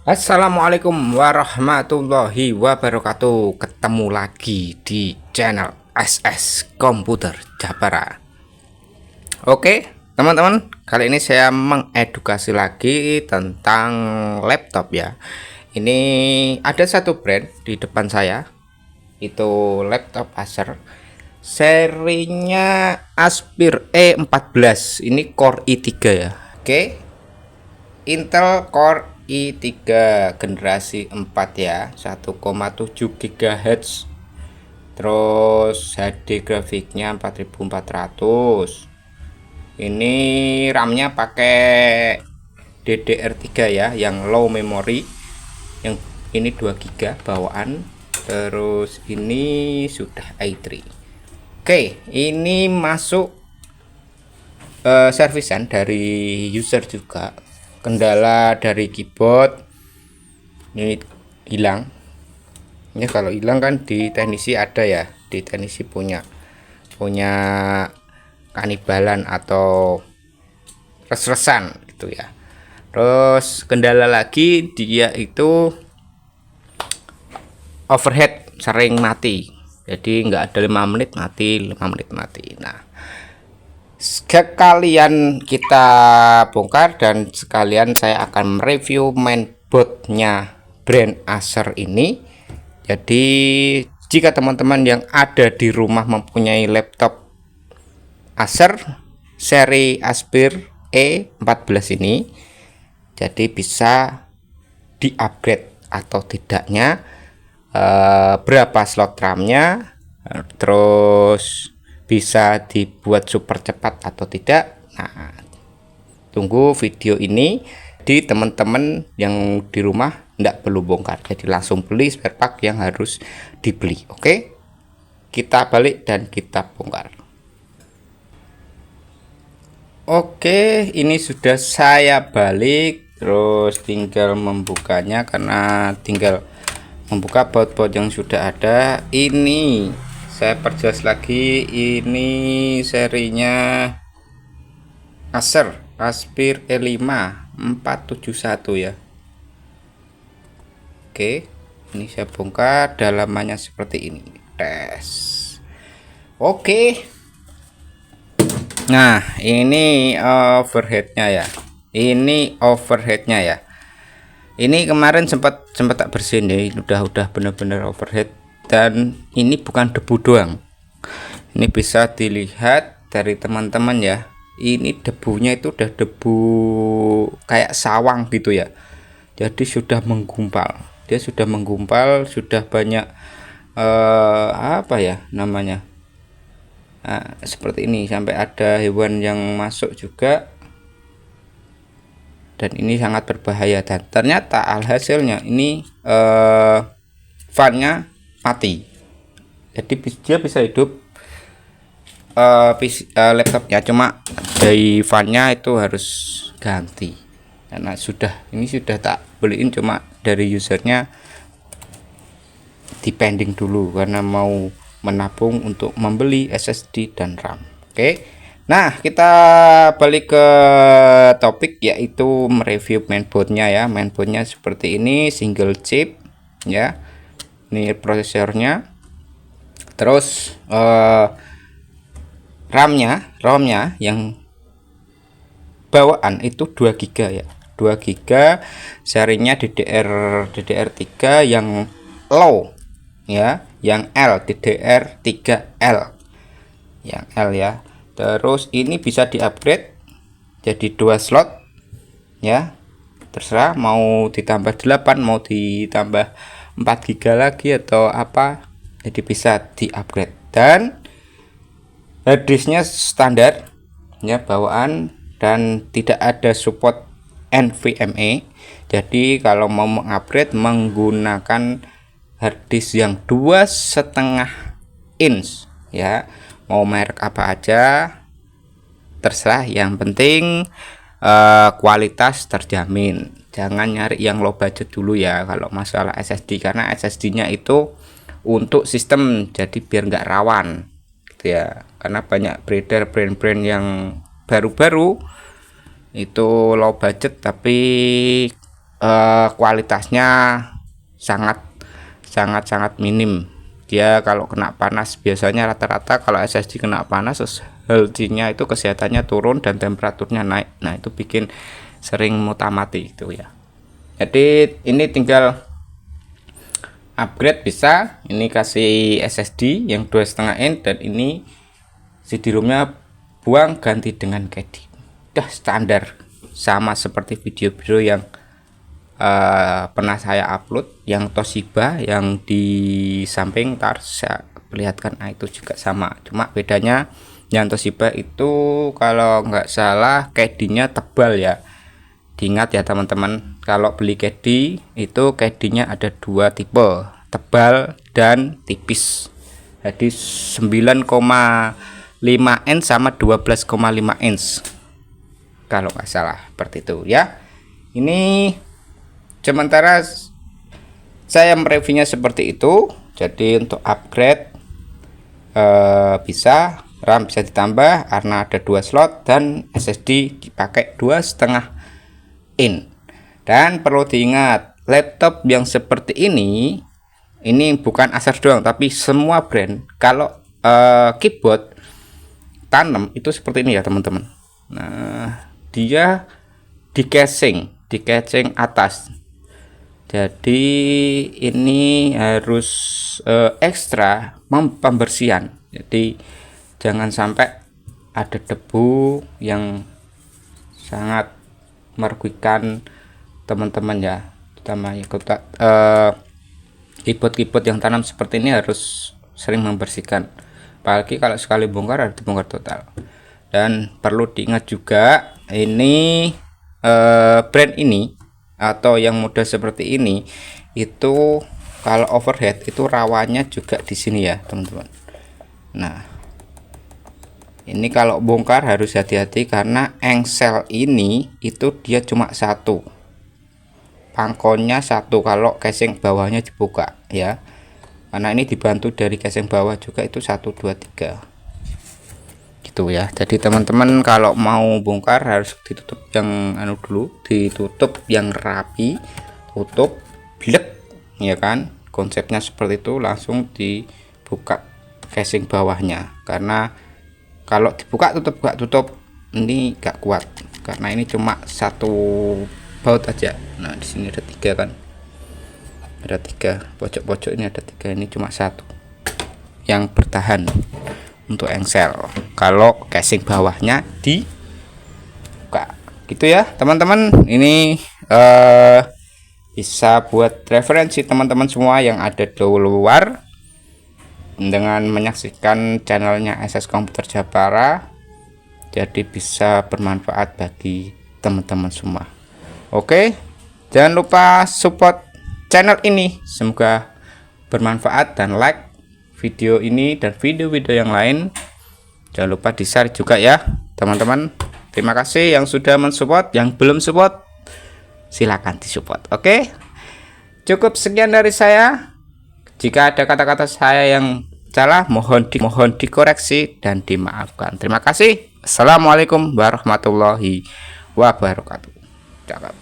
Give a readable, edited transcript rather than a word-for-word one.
Assalamualaikum warahmatullahi wabarakatuh. Ketemu lagi di channel SS Komputer Japara. Oke, teman-teman, kali ini saya mengedukasi lagi tentang laptop ya. Ini ada satu brand di depan saya. Itu laptop Acer. Serinya Aspir E14. Ini Core i3 ya. Oke. Intel Core i3 generasi 4 ya, 1,7 GHz. Terus HD grafiknya 4400. Ini RAM-nya pakai DDR3 ya, yang low memory. Yang ini 2 GB bawaan. Terus ini sudah i3. Oke, ini masuk servisan dari user juga. Kendala dari keyboard ini hilang. Ini kalau hilang kan di teknisi ada ya, di teknisi punya kanibalan atau res-resan gitu ya. Terus kendala lagi dia itu overhead sering mati, jadi nggak ada 5 menit mati, 5 menit mati. Nah, sekalian kita bongkar dan sekalian saya akan mereview mainboardnya brand Acer ini. Jadi jika teman-teman yang ada di rumah mempunyai laptop Acer seri Aspir E14 ini, jadi bisa di-upgrade atau tidaknya, berapa slot RAM-nya, terus bisa dibuat super cepat atau tidak. Nah, tunggu video ini. Di teman-teman yang di rumah tidak perlu bongkar, jadi langsung beli spare part yang harus dibeli. Oke, kita balik dan kita bongkar. Oke, ini sudah saya balik, terus tinggal membukanya, karena tinggal membuka baut-baut yang sudah ada. Ini saya perjelas lagi, ini serinya Acer Aspir E5 471 ya. Oke, ini saya bongkar, dalamannya seperti ini. Tes. Oke. Nah, ini overheadnya ya. Ini overheadnya ya. Ini kemarin sempat tak bersihin nih, udah bener-bener overhead. Dan ini bukan debu doang, ini bisa dilihat dari teman-teman ya. Ini debunya itu udah debu kayak sawang gitu ya, jadi sudah menggumpal, dia sudah menggumpal, sudah banyak apa ya namanya, seperti ini, sampai ada hewan yang masuk juga. Dan ini sangat berbahaya, dan ternyata alhasilnya ini fan-nya mati, jadi dia bisa hidup laptopnya, cuma dari fan-nya itu harus ganti, karena ini sudah tak beliin, cuma dari usernya dipending dulu karena mau menabung untuk membeli SSD dan RAM. Oke, nah kita balik ke topik, yaitu mereview mainboardnya ya. Mainboardnya seperti ini, single chip ya, ini prosesornya. Terus ROM-nya yang bawaan itu 2 GB ya, 2 GB, serinya DDR3 yang low ya, yang L DDR3L yang L ya. Terus ini bisa di-upgrade jadi 2 slot ya, terserah mau ditambah 8, mau ditambah 4 GB lagi atau apa, jadi bisa di-upgrade. Dan harddisknya standar ya, bawaan, dan tidak ada support NVMe. Jadi kalau mau mengupgrade menggunakan harddisk yang 2,5 inch ya, mau merek apa aja terserah, yang penting kualitas terjamin. Jangan nyari yang low budget dulu ya kalau masalah SSD, karena SSD-nya itu untuk sistem, jadi biar nggak rawan gitu ya. Karena banyak beredar brand-brand yang baru-baru itu low budget tapi kualitasnya sangat minim. Dia kalau kena panas, biasanya rata-rata kalau SSD kena panas, health-nya itu kesehatannya turun dan temperaturnya naik. Nah itu bikin sering mutamati itu ya. Jadi ini tinggal upgrade bisa. Ini kasih SSD yang 2,5 in, dan ini CD-ROM-nya buang ganti dengan Caddy. Udah standar, sama seperti video-video yang pernah saya upload, yang Toshiba yang di samping, ntar saya perlihatkan. Nah itu juga sama, cuma bedanya yang Toshiba itu kalau nggak salah Caddy-nya tebal ya. Diingat ya teman-teman, kalau beli Caddy itu Caddy-nya ada dua tipe, tebal dan tipis. Jadi 9,5 inch sama 12,5 inch kalau nggak salah, seperti itu ya. Ini sementara saya mereviewnya seperti itu. Jadi untuk upgrade bisa RAM bisa ditambah karena ada 2 slot, dan SSD dipakai 2,5 in. Dan perlu diingat, laptop yang seperti ini bukan Acer doang, tapi semua brand kalau keyboard tanam itu seperti ini ya teman-teman. Nah dia di casing atas, jadi ini harus ekstra pembersihan. Jadi jangan sampai ada debu yang sangat merugikan teman-teman ya, terutama keyboard yang tanam seperti ini harus sering membersihkan, apalagi kalau sekali bongkar harus dibongkar total. Dan perlu diingat juga, ini brand ini atau yang model seperti ini itu kalau overhead itu rawannya juga di sini ya teman-teman. Nah ini kalau bongkar harus hati-hati, karena engsel ini itu dia cuma satu, pangkonnya satu kalau casing bawahnya dibuka ya, karena ini dibantu dari casing bawah juga, itu 1 2 3 gitu ya. Jadi teman-teman kalau mau bongkar harus ditutup yang dulu, ditutup yang rapi, tutup blek ya kan, konsepnya seperti itu. Langsung dibuka casing bawahnya, karena kalau dibuka tutup ini gak kuat, karena ini cuma satu baut aja. Nah di sini ada 3 kan, ada 3 pojok-pojok, ini ada 3, ini cuma satu yang bertahan untuk engsel kalau casing bawahnya dibuka gitu ya teman-teman. Ini bisa buat referensi teman-teman semua yang ada di luar dengan menyaksikan channelnya SS Komputer Japara, jadi bisa bermanfaat bagi teman-teman semua. Oke, jangan lupa support channel ini, semoga bermanfaat, dan like video ini dan video-video yang lain. Jangan lupa di share juga ya teman-teman. Terima kasih yang sudah mensupport, yang belum support silakan disupport. Oke, cukup sekian dari saya. Jika ada kata-kata saya yang salah, mohon dikoreksi dan dimaafkan. Terima kasih. Assalamualaikum warahmatullahi wabarakatuh. Cakap.